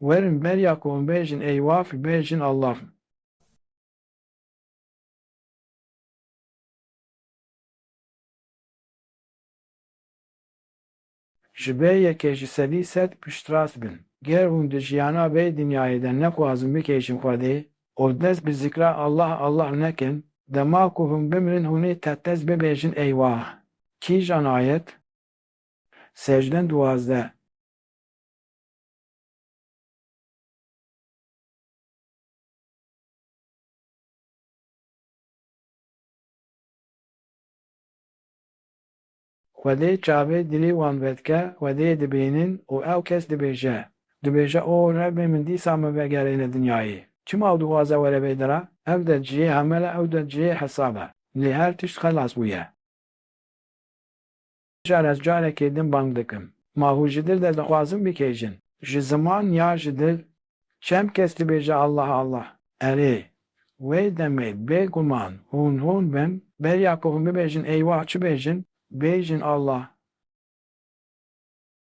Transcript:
Werin berya ku hûn bêjin eyvah bêjin Allah. Ji bê yekê ji sedî sed piştrast bin. Ger hûn di jiyana vê dinyayê de nexwazin bikêjin Xwedê û dest bi zikra Allah Allah nekin, dema ku hûn bimirin hûnê tehdest bibêjin eyvah. Kîjan ayet? Secden 12. Xwedê çavê dilê wan vedike, Xwedê dibînin û ew kes dibêje o Rebê min dîsa me vegerîne dinyayê. Çima ew dixwaze were vê dira? Ev de cihê hemel e, ew de cihê hesab e. Lê her tişt xelas bûye. Car ez carekê din bang dikim. Ma hûn ji dil de dixwazin bikêjin. Ji ziman ya ji dil, çem kes dibêje Allah Allah. Erê, wê demê bêguman hûn bin, berya ku hûn bibêjin eyvah çi bêjin? Bêjin Allah.